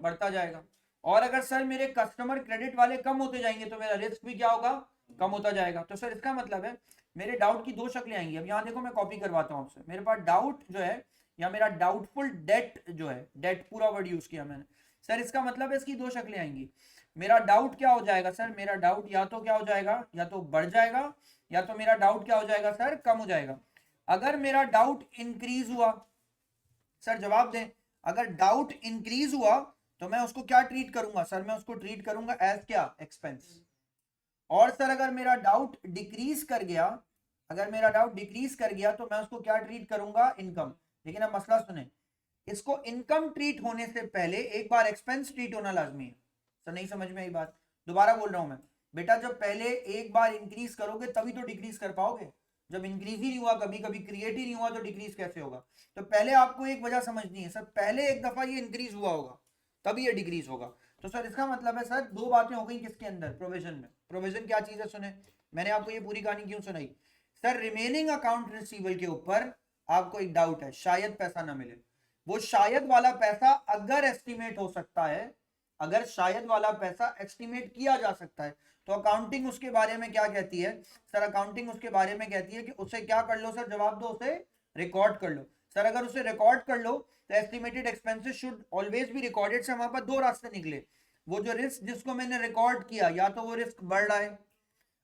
बढ़ता जाएगा। और अगर सर मेरे कस्टमर क्रेडिट वाले कम होते जाएंगे तो मेरा रिस्क भी क्या होगा? कम होता जाएगा। तो सर इसका मतलब है मेरे डाउट की दो शक्लें आएंगी। अब यहाँ देखो मैं कॉपी करवाता हूँ आपसे। मेरे पास डाउट जो है या मेरा डाउटफुल डेट जो है, डेट पूरा वर्ड यूज किया मैंने सर, इसका मतलब है इसकी दो शक्लें आएंगी। मेरा डाउट क्या हो जाएगा सर? मेरा डाउट या तो क्या हो जाएगा, या तो बढ़ जाएगा, या तो मेरा डाउट क्या हो जाएगा सर? कम हो जाएगा। अगर मेरा डाउट इंक्रीज हुआ सर, जवाब दें, अगर डाउट इंक्रीज हुआ तो मैं उसको क्या ट्रीट करूंगा सर? मैं उसको ट्रीट करूंगा एज क्या? एक्सपेंस। और सर अगर मेरा डाउट डिक्रीज कर गया, अगर मेरा डाउट डिक्रीज कर गया तो मैं उसको क्या ट्रीट करूंगा? इनकम। लेकिन अब मसला सुने, इसको इनकम ट्रीट होने से पहले एक बार एक्सपेंस ट्रीट होना लाजमी है। सर नहीं समझ में आई बात? दोबारा बोल रहा हूं मैं, बेटा जब पहले एक बार इंक्रीज करोगे तभी तो डिक्रीज कर पाओगे। जब इंक्रीज ही नहीं हुआ, कभी कभी क्रिएट ही नहीं हुआ तो डिक्रीज कैसे होगा? तो पहले आपको एक वजह समझनी है सर, पहले एक दफा ये इंक्रीज हुआ होगा तभी ये डिक्रीज होगा। तो सर इसका मतलब है सर दो बातें हो गई किसके अंदर? प्रोविजन में। प्रोविजन क्या चीज है सुने, मैंने आपको ये पूरी कहानी क्यों सुनाई? सर रिमेनिंग अकाउंट रिसीवेबल के ऊपर आपको एक डाउट है, शायद पैसा ना मिले। वो शायद वाला पैसा अगर एस्टिमेट हो सकता है, अगर शायद वाला पैसा एस्टिमेट किया जा सकता है तो अकाउंटिंग उसके बारे में क्या कहती है सर? अकाउंटिंग उसके बारे में कहती है कि उसे क्या कर लो सर? जवाब दो, उसे रिकॉर्ड कर लो। सर अगर उसे रिकॉर्ड कर लो तो estimated expenses should always be recorded से हमारे पास दो रास्ते निकले। वो जो रिस्क जिसको मैंने रिकॉर्ड किया, या तो वो रिस्क बढ़ रहा है,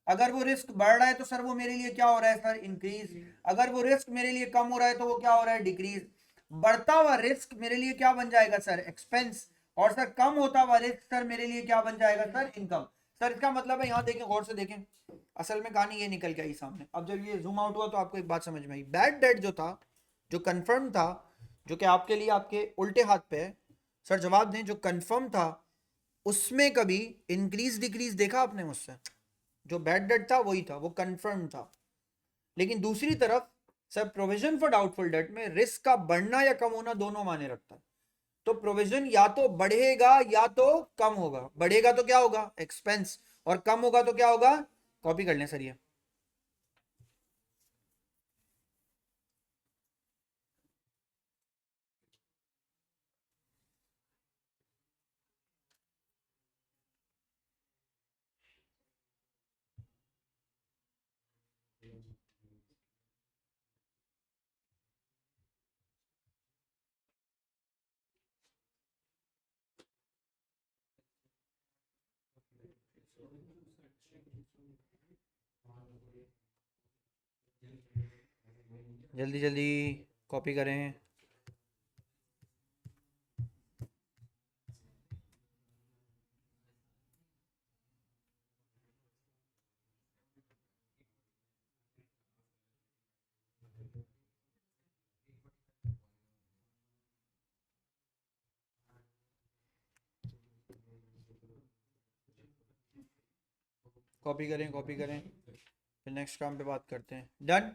अगर वो रिस्क बढ़ रहा है तो सर वो मेरे लिए क्या हो रहा है सर? इंक्रीज। अगर वो रिस्क मेरे लिए कम हो रहा है तो वो क्या हो रहा है? डिक्रीज। बढ़ता हुआ रिस्क मेरे लिए क्या बन जाएगा सर? एक्सपेंस। और सर कम होता हुआ रिस्क सर मेरे लिए क्या बन जाएगा सर? इनकम। सर इसका मतलब है, यहाँ देखें गौर से देखें, असल में कहानी ये निकल के आई सामने। अब जब ये जूम आउट हुआ तो आपको एक बात समझ में आई। बैड डेट जो था, जो कंफर्म था, जो कि आपके लिए आपके उल्टे हाथ पे है, सर जवाब दें, जो कंफर्म था उसमें कभी इंक्रीज डिक्रीज देखा आपने मुझसे? जो बैड डेट था वही था, वो कंफर्म था। लेकिन दूसरी तरफ sir provision for doubtful date में रिस्क का बढ़ना या कम होना दोनों माने रखता है। तो प्रोविजन या तो बढ़ेगा या तो कम होगा। बढ़ेगा तो क्या होगा? एक्सपेंस। और कम होगा तो क्या होगा? कॉपी कर लें सर ये। जल्दी जल्दी कॉपी करें। कॉपी करें कॉपी करें, फिर नेक्स्ट काम पे बात करते हैं। डन।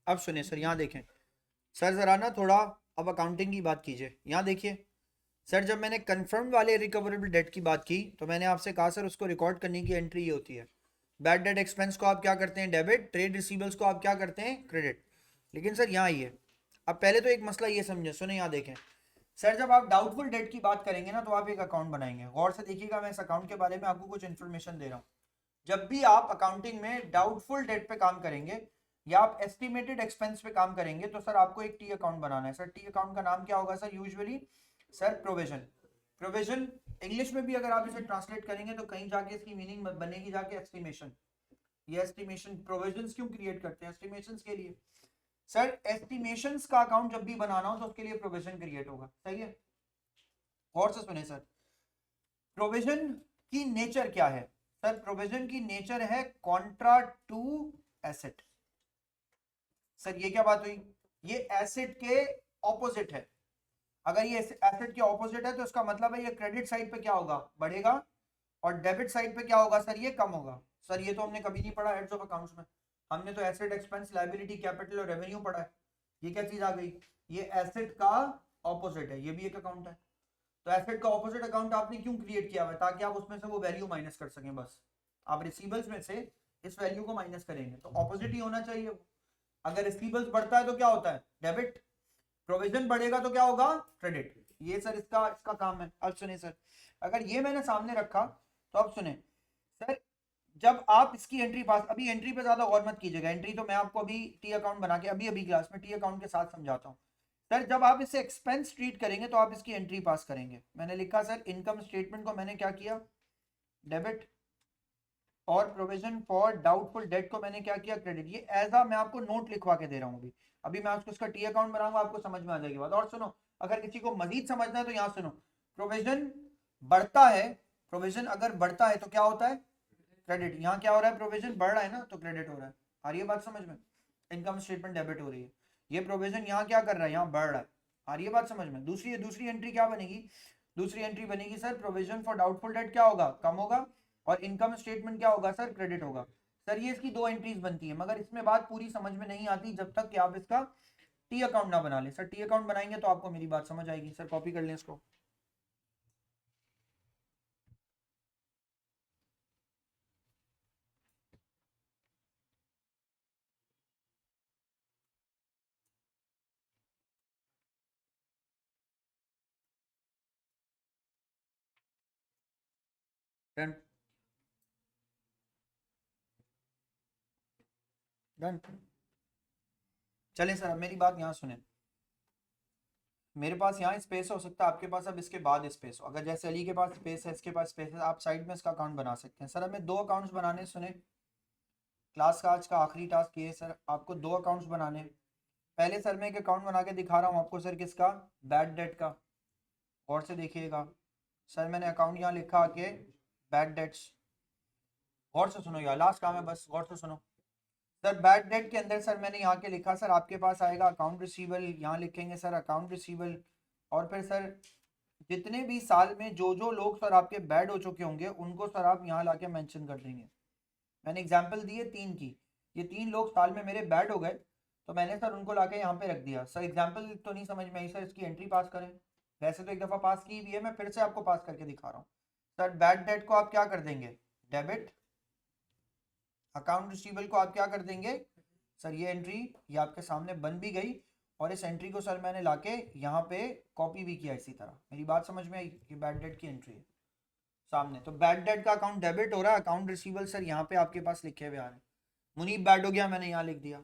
अब सुनिए सर, यहाँ देखें सर, ज़रा ना थोड़ा अब अकाउंटिंग की बात कीजिए। यहाँ देखिए सर, जब मैंने कंफर्म वाले रिकवरेबल डेट की बात की तो मैंने आपसे कहा सर उसको रिकॉर्ड करने की एंट्री ये होती है। बैड डेट एक्सपेंस को आप क्या करते हैं, डेबिट। ट्रेड रिसीवेबल्स को आप क्या करते हैं, क्रेडिट। लेकिन सर यहाँ आइए, अब पहले तो एक मसला ये समझे, सुने यहाँ देखें सर, जब आप डाउटफुल डेट की बात करेंगे ना तो आप एक अकाउंट बनाएंगे। गौर से देखिएगा, मैं इस अकाउंट के बारे में आपको कुछ इन्फॉर्मेशन दे रहा हूँ। जब भी आप अकाउंटिंग में डाउटफुल डेट पे काम करेंगे या आप एस्टिमेटेड एक्सपेंस पे काम करेंगे तो सर आपको एक टी अकाउंट बनाना है। सर टी अकाउंट का नाम क्या होगा sir, usually sir provision. Provision English में भी अगर आप इसे ट्रांसलेट करेंगे तो कहीं जाके इसकी मीनिंग बनेगी जाके एस्टिमेशन। ये एस्टिमेशन, प्रोविजंस क्यों क्रिएट करते हैं, एस्टिमेशंस के लिए। सर एस्टिमेशंस का अकाउंट जब भी बनाना हो तो उसके लिए प्रोविजन क्रिएट होगा, सही है। और से सुने सर, प्रोविजन की नेचर क्या है। सर प्रोविजन की नेचर है कॉन्ट्रा टू एसेट। सर ये क्या बात हुई, ये एसेट के ऑपोजिट है। अगर ये एसेट के ऑपोजिट है तो इसका मतलब है ये क्रेडिट साइड पे क्या होगा, बढ़ेगा, और डेबिट साइड पे क्या होगा सर, ये कम होगा। सर ये तो हमने कभी नहीं पढ़ा हेड्स ऑफ अकाउंट्स में, हमने तो एसेट, एक्सपेंस, लायबिलिटी, कैपिटल और रेवेन्यू पढ़ा है। ये क्या चीज आ गई, ये एसेट का ऑपोजिट है, ये भी एक अकाउंट है। तो एसेट का ऑपोजिट अकाउंट आपने क्यों क्रिएट किया हुआ है, ताकि आप उसमें से वो वैल्यू माइनस कर सकें। बस आप रिसीवेबल्स में से इस वैल्यू को माइनस करेंगे तो ऑपोजिट ही होना चाहिए। अगर रिसीवेबल्स बढ़ता है तो क्या होता है, डेबिट। प्रोविजन बढ़ेगा तो क्या होगा, क्रेडिट। ये सर इसका इसका काम है। अब सुने सर, अगर ये मैंने सामने रखा तो अब सुने सर, जब आप इसकी एंट्री पास, अभी एंट्री पे ज्यादा गौर मत कीजिएगा, एंट्री तो मैं आपको अभी टी अकाउंट बना के अभी अभी क्लास में टी अकाउंट के साथ समझाता हूँ। सर जब आप इसे एक्सपेंस ट्रीट करेंगे तो आप इसकी एंट्री पास करेंगे। मैंने लिखा सर इनकम स्टेटमेंट को मैंने क्या किया, डेबिट, और प्रोविजन फॉर डाउटफुल डेट को मैंने क्या किया, क्रेडिट। ये एज आ मैं आपको नोट लिखवा के दे रहा हूँ। अभी अभी मैं आपको इसका टी अकाउंट बनाऊंगा, आपको समझ में आ जाएगी बात। और सुनो, अगर किसी को मजीद समझना है तो यहाँ सुनो, प्रोविजन बढ़ता है, प्रोविजन अगर बढ़ता है तो क्या होता है, क्रेडिट। यहाँ क्या हो रहा है, प्रोविजन बढ़ रहा है ना तो क्रेडिट हो रहा है। आ रही है बात समझ में, इनकम स्टेटमेंट डेबिट हो रही है, ये प्रोविजन यहाँ क्या कर रहा है, यहाँ बढ़ रहा है। आ रही है बात समझ में। दूसरी दूसरी एंट्री क्या बनेगी, दूसरी एंट्री बनेगी sir provision for doubtful date क्या होगा, कम होगा, और इनकम स्टेटमेंट क्या होगा सर, क्रेडिट होगा। सर ये इसकी दो एंट्रीज बनती है, मगर इसमें बात पूरी समझ में नहीं आती जब तक कि आप इसका टी अकाउंट ना बना ले। सर टी अकाउंट बनाएंगे तो आपको मेरी बात समझ आएगी। सर कॉपी कर लें इसको। Done done. चलें सर, अब मेरी बात यहाँ सुने। मेरे पास यहाँ स्पेस हो सकता है, आपके पास अब इसके बाद स्पेस हो। अगर जैसे अली के पास स्पेस है, इसके पास स्पेस है, आप साइड में इसका अकाउंट बना सकते हैं। सर हमें दो अकाउंट्स बनाने, सुने क्लास का आज का आखिरी टास्क ये है सर, आपको दो अकाउंट्स बनाने। पहले सर मैं एक अकाउंट बना के दिखा रहा हूँ आपको सर, किसका, बैड डेट का। गौर से देखिएगा सर, मैंने अकाउंट यहाँ लिखा आके बैड डेट्स। गौर से सुनो यार, लास्ट काम है बस, गौर से सुनो। सर बैड डेट के अंदर सर मैंने यहाँ के लिखा सर, आपके पास आएगा अकाउंट रिसीवल, यहाँ लिखेंगे सर अकाउंट रिसीवल। और फिर सर जितने भी साल में जो जो लोग सर आपके बैड हो चुके होंगे उनको सर आप यहाँ लाके मेंशन कर देंगे। मैंने एग्जांपल दी है तीन की, ये तीन लोग साल में मेरे बैड हो गए तो मैंने सर उनको लाके यहाँ पे रख दिया। सर एग्जांपल तो नहीं समझ में आई सर, इसकी एंट्री पास करें। वैसे तो एक दफ़ा पास की हुई है, मैं फिर से आपको पास करके दिखा रहा हूँ। सर बैड डेट को आप क्या कर देंगे, डेबिट। अकाउंट रिसीवेबल को आप क्या कर देंगे सर, ये एंट्री ये आपके सामने बन भी गई, और इस एंट्री को सर मैंने लाके यहाँ पे कॉपी भी किया इसी तरह। मेरी बात समझ में आई, ये बैड डेट की एंट्री है सामने। तो बैड डेट का अकाउंट डेबिट हो रहा है, अकाउंट रिसीवेबल सर यहाँ पे आपके पास लिखे हुए आ रहे हैं। मुनीब बैड हो गया, मैंने यहाँ लिख दिया।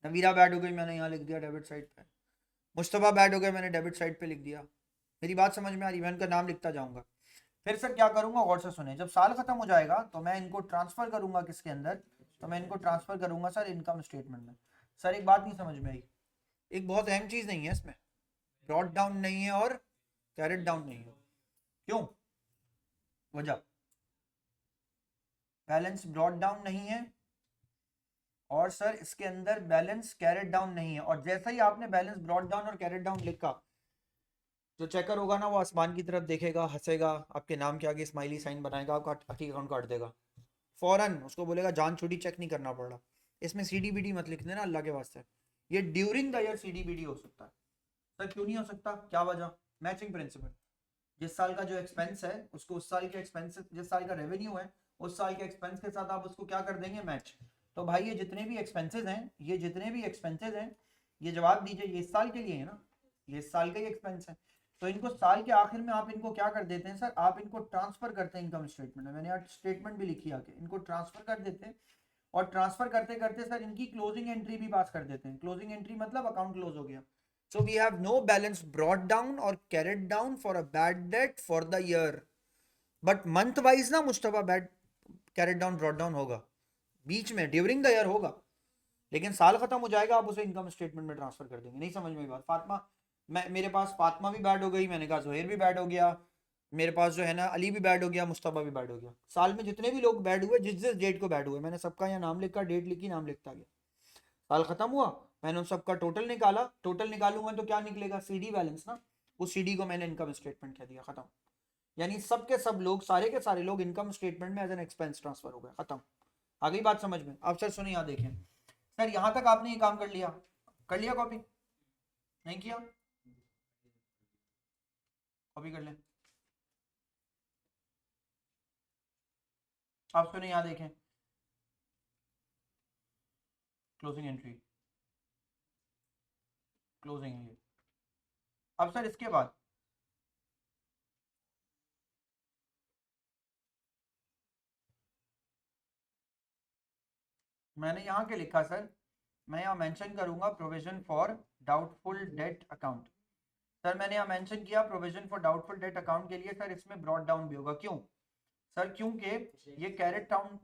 नवीरा बैड हो गई, मैंने यहाँ लिख दिया डेबिट साइड पे। मुस्तफ़ा बैड हो गया, मैंने डेबिट साइड पे लिख दिया। मेरी बात समझ में आ रही, मैं उनका नाम लिखता जाऊंगा। फिर सर क्या करूंगा, गौर से सुने, जब साल खत्म हो जाएगा तो मैं इनको ट्रांसफर करूंगा किसके अंदर, तो मैं इनको ट्रांसफर करूंगा सर इनकम स्टेटमेंट में। सर एक बात नहीं समझ में आई, एक बहुत अहम चीज नहीं है इसमें, ब्रॉट डाउन नहीं है और कैरेट डाउन नहीं है। क्यों? वजह, बैलेंस ब्रॉट डाउन नहीं है और सर इसके अंदर बैलेंस कैरेट डाउन नहीं है। और जैसा ही आपने बैलेंस ब्रॉट डाउन और कैरेट डाउन लिखा, जो चेकर होगा ना वो आसमान की तरफ देखेगा, हंसेगा, आपके नाम के आगे स्माइली साइन बनाएगा, आपका आखिरी अकाउंट काट देगा फौरन। उसको बोलेगा जान छुट्टी, चेक नहीं करना पड़ रहा। इसमें CDBD मत लिख देना अल्लाह के वास्ते। ये ड्यूरिंग द ईयर CDBD हो सकता है। सर क्यों नहीं हो सकता, क्या वजह? Matching principal. जिस साल का जो एक्सपेंस है उसको उस साल के एक्सपेंस, जिस साल का रेवेन्यू है उस साल के एक्सपेंस के साथ आप उसको क्या कर देंगे, मैच। तो भाई ये जितने भी एक्सपेंसेस हैं, ये जितने भी एक्सपेंसेस हैं, ये जवाब दीजिए, ये इस साल के लिए है ना, ये इस साल का ही एक्सपेंस है। तो इनको साल के आखिर में आप इनको क्या कर देते हैं सर, आप इनको ट्रांसफर करते हैं इनकम स्टेटमेंट में। मैंने आज स्टेटमेंट भी लिखी आके, इनको ट्रांसफर कर देते हैं। और ट्रांसफर करते करते सर इनकी क्लोजिंग एंट्री भी पास कर देते हैं। क्लोजिंग एंट्री मतलब अकाउंट क्लोज हो गया। So we have no balance brought down or carried down for a bad debt for the year. But month wise ना Mushtaba bad carried down brought down होगा, बीच में ड्यूरिंग द ईयर होगा, लेकिन साल खत्म हो जाएगा आप उसे इनकम स्टेटमेंट में ट्रांसफर कर देंगे। नहीं समझ में बात? फातिमा, मेरे पास फातिमा भी बैड हो गई, मैंने कहा जोहेर भी बैड हो गया, मेरे पास जो है ना अली भी बैड हो गया, मुस्तफा भी बैड हो गया। साल में जितने भी लोग बैड हुए, जिस जिस डेट को बैड हुए, मैंने सबका यहाँ नाम लिखा, डेट लिखी, नाम लिखता गया। साल खत्म हुआ, मैंने उन सबका टोटल निकाला, टोटल निकालूंगा तो क्या निकलेगा, CD बैलेंस ना। उस CD को मैंने इनकम स्टेटमेंट कह दिया, खत्म। यानी सब के सब लोग, सारे के सारे लोग इनकम स्टेटमेंट में एज एन एक्सपेंस ट्रांसफर हो गए, खत्म। आ गई बात समझ में? अब सर सुनिए, यहाँ देखें सर, यहाँ तक आपने ये काम कर लिया, कर लिया कॉपी? नहीं किया? कॉपी कर लें। आप सुनिए, यहाँ देखें, क्लोजिंग एंट्री, क्लोजिंग है ये। अब सर इसके बाद मैंने यहाँ के लिखा सर, मैं यहाँ मेंशन करूंगा provision for doubtful date account. Sir मैंने यहाँ मेंशन किया provision for doubtful date account के लिए, सर इसमें ब्रॉड डाउन भी होगा। क्यों सर? क्योंकि ये कैरेट डाउन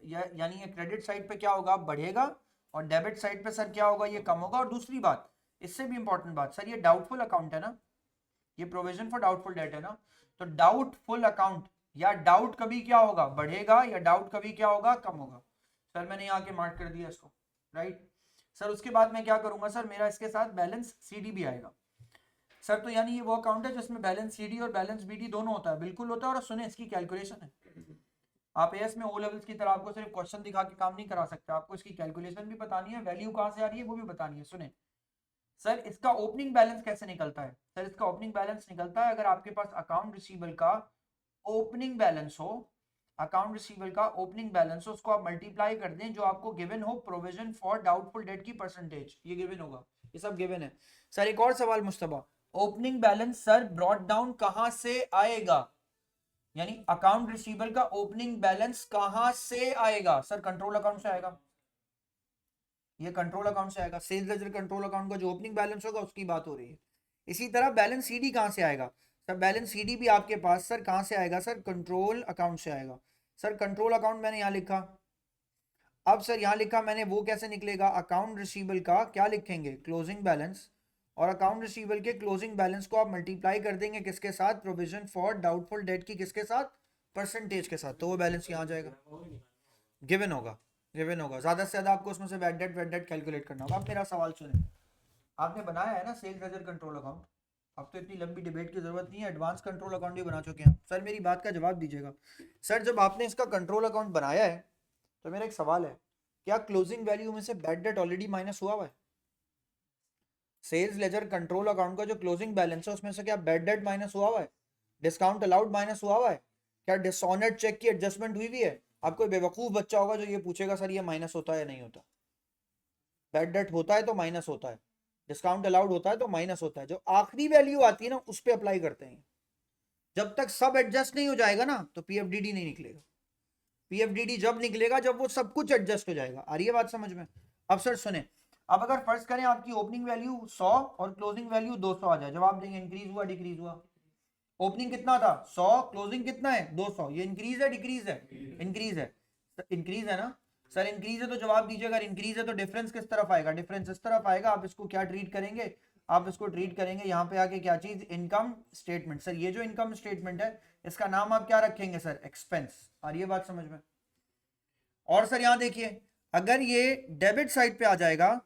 यानी ये क्रेडिट साइड पे क्या होगा, बढ़ेगा, और डेबिट साइड पे सर क्या होगा, ये कम होगा। और दूसरी बात, इससे भी इंपॉर्टेंट बात सर, ये डाउटफुल अकाउंट है ना, ये प्रोविजन फॉर डाउटफुल डेट है ना, तो डाउटफुल अकाउंट या डाउट कभी क्या होगा, बढ़ेगा, या डाउट कभी क्या होगा, कम होगा। सर मैंने यहाँ के मार्क कर दिया इसको, राइट। सर उसके बाद मैं क्या करूंगा सर, मेरा इसके साथ बैलेंस CD भी आएगा। सर तो यानी ये वो अकाउंट है जिसमें बैलेंस CD और बैलेंस BD दोनों होता है, बिल्कुल होता है। और सुने, इसकी कैलकुलेशन है। आप एएस में O लेवल्स की तरह आपको सिर्फ क्वेश्चन दिखा के काम नहीं करा सकते, आपको इसकी कैलकुलेशन भी बतानी है, वैल्यू कहाँ से आ रही है वो भी बतानी है। सुने सर, इसका ओपनिंग बैलेंस कैसे निकलता है? सर इसका ओपनिंग बैलेंस निकलता है, अगर आपके पास अकाउंट रिसीवेबल का ओपनिंग बैलेंस हो, अकाउंट रिसीवेबल का ओपनिंग बैलेंस हो, उसको आप मल्टीप्लाई कर दें जो आपको गिवन हो प्रोविजन फॉर डाउटफुल डेट की परसेंटेज, ये गिवन होगा, ये सब गिवन है। सर एक और सवाल Mustafa, opening balance sir brought down कहां से आएगा? यानी अकाउंट रिसीवेबल का ओपनिंग बैलेंस कहां से आएगा? सर कंट्रोल अकाउंट से आएगा, ये कंट्रोल अकाउंट से आएगा। सेल्स लेजर कंट्रोल अकाउंट का जो ओपनिंग बैलेंस होगा उसकी बात हो रही है। इसी तरह बैलेंस CD कहां से आएगा? सर बैलेंस CD भी आपके पास सर कहां से आएगा, सर कंट्रोल अकाउंट से आएगा। सर कंट्रोल अकाउंट मैंने यहाँ लिखा, अब सर यहाँ लिखा मैंने, वो कैसे निकलेगा, अकाउंट रिसीवेबल का क्या लिखेंगे, क्लोजिंग बैलेंस, और अकाउंट रिसीवेबल के क्लोजिंग बैलेंस को आप मल्टीप्लाई कर देंगे किसके साथ, प्रोविजन फॉर डाउटफुल डेट की किसके साथ, परसेंटेज के साथ, तो वो बैलेंस यहाँ जाएगा, गिवन होगा, गिवन होगा। ज्यादा से ज्यादा आपको उसमें से बैड डेट कैलकुलेट करना होगा। अब मेरा सवाल सुने, आपने बनाया है ना सेल्स लेजर कंट्रोल अकाउंट, अब तो इतनी लंबी डिबेट की जरूरत नहीं है, एडवांस कंट्रोल अकाउंट भी बना चुके हैं। सर मेरी बात का जवाब दीजिएगा, सर जब आपने इसका कंट्रोल अकाउंट बनाया है तो मेरा एक सवाल है, क्या क्लोजिंग वैल्यू में से बैड डेट ऑलरेडी माइनस हुआ है? सेल्स लेजर कंट्रोल अकाउंट का जो क्लोजिंग बैलेंस है उसमें से क्या बैड डेट माइनस हुआ है? डिस्काउंट अलाउड माइनस हुआ है? क्या डिसऑनर्ड चेक की एडजस्टमेंट हुई भी है? आप कोई बेवकूफ बच्चा होगा जो ये पूछेगा सर ये माइनस होता है या नहीं होता। बैड डेट होता है तो माइनस होता है, डिस्काउंट अलाउड होता है तो माइनस होता है। जो आखिरी वैल्यू आती है ना उस पर अप्लाई करते हैं। जब तक सब एडजस्ट नहीं हो जाएगा ना तो PFDD नहीं निकलेगा। PFDD जब निकलेगा जब वो सब कुछ एडजस्ट हो जाएगा। आ रही है बात समझ में? अब सर सुने, अब अगर फर्ज करें आपकी ओपनिंग वैल्यू 100 और क्लोजिंग वैल्यू 200 आ जाए, जवाब देंगे इंक्रीज हुआ डिक्रीज हुआ? ओपनिंग कितना था 100, क्लोजिंग कितना है 200, ये इंक्रीज है डिक्रीज है? इंक्रीज है, इंक्रीज है ना। सर इंक्रीज है तो जवाब दीजिए, अगर इंक्रीज है तो डिफरेंस किस तरफ आएगा, डिफरेंस इस तरफ आएगा। आप इसको क्या ट्रीट करेंगे, आप इसको ट्रीट करेंगे यहाँ पे आके क्या चीज, इनकम स्टेटमेंट। सर ये जो इनकम स्टेटमेंट है इसका नाम आप क्या रखेंगे सर, एक्सपेंस। आ रही है बात समझ में। और सर यहाँ देखिए, अगर ये डेबिट साइड पे आ जाएगा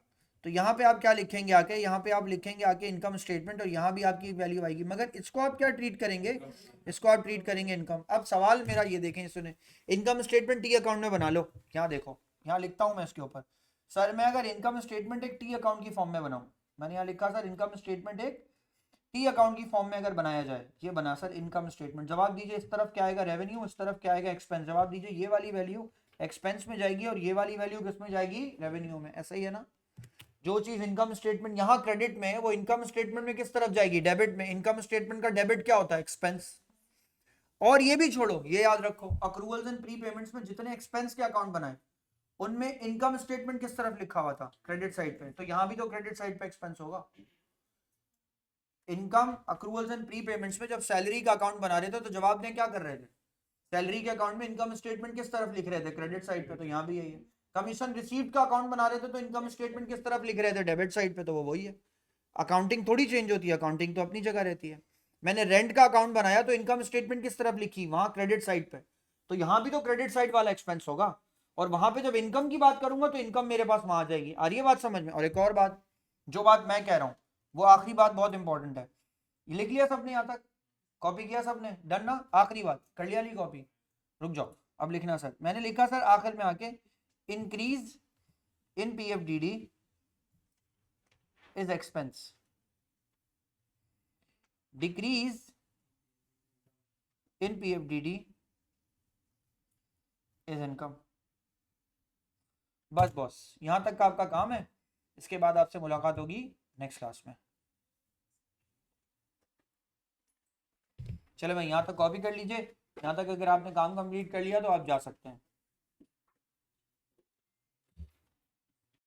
तो यहाँ पे आप क्या लिखेंगे आके, यहाँ पे आप लिखेंगे आके इनकम स्टेटमेंट, और यहाँ भी आपकी वैल्यू आएगी। मगर इसको आप क्या ट्रीट करेंगे, इसको आप ट्रीट करेंगे इनकम। अब सवाल मेरा ये देखें, सुने, इनकम स्टेटमेंट टी अकाउंट में बना लो। यहाँ देखो, यहाँ लिखता हूँ मैं इसके ऊपर, सर मैं अगर इनकम स्टेटमेंट एक टी अकाउंट की फॉर्म में बनाऊँ, मैंने यहाँ लिखा सर इनकम स्टेटमेंट एक टी अकाउंट की फॉर्म में अगर बनाया जाए, ये बना सर इनकम स्टेटमेंट। जवाब दीजिए, इस तरफ क्या आएगा रेवेन्यू, इस तरफ क्या आएगा एक्सपेंस। जवाब दीजिए, ये वाली वैल्यू एक्सपेंस में जाएगी और ये वाली वैल्यू किस में जाएगी, रेवेन्यू में। ऐसा ही है ना। जो चीज इनकम स्टेटमेंट यहाँ क्रेडिट में है वो इनकम स्टेटमेंट में किस तरफ जाएगी, डेबिट में। इनकम स्टेटमेंट का डेबिट क्या होता है, एक्सपेंस। और ये भी छोड़ो, ये याद रखो, अक्रूवल्स एंड प्री पेमेंट्स में जितने एक्सपेंस के अकाउंट बनाए उनमें इनकम स्टेटमेंट किस तरफ लिखा हुआ था, क्रेडिट साइड पे। तो यहाँ भी तो क्रेडिट साइड पे एक्सपेंस होगा। Income accruals and pre payments में जब सैलरी का अकाउंट बना रहे थे तो जवाब दें क्या कर रहे थे, सैलरी के अकाउंट में इनकम स्टेटमेंट किस तरफ लिख रहे थे, क्रेडिट साइड पे। तो यहाँ भी यही है। कमीशन रिसीव्ड का अकाउंट बना रहे थे तो इनकम स्टेटमेंट किस तरफ लिख रहे थे, डेबिट साइड पे। तो वो वही है। अकाउंटिंग थोड़ी चेंज होती है, अकाउंटिंग तो अपनी जगह रहती है। मैंने रेंट का अकाउंट बनाया तो इनकम स्टेटमेंट किस तरफ लिखी, वहां क्रेडिट साइड पे। तो यहाँ भी तो क्रेडिट साइड वाला एक्सपेंस होगा। और वहां पे जब इनकम की बात करूंगा तो इनकम मेरे पास वहां आ जाएगी। आ रही है बात समझ में। और एक और बात, जो बात मैं कह रहा हूँ वो आखिरी बात बहुत इंपॉर्टेंट है। लिख लिया सबने यहाँ तक, कॉपी किया सबने, डन ना। आखिरी बात कर लिया, ली कॉपी। रुक जाओ, अब लिखना सर। मैंने लिखा सर आखिर में आके, increase in PFDD is expense, decrease in PFDD is income. बस बॉस, यहां तक का आपका काम है। इसके बाद आपसे मुलाकात होगी नेक्स्ट क्लास में। चलो भाई, यहाँ तक कॉपी कर लीजिए। यहाँ तक अगर आपने काम कंप्लीट कर लिया तो आप जा सकते हैं।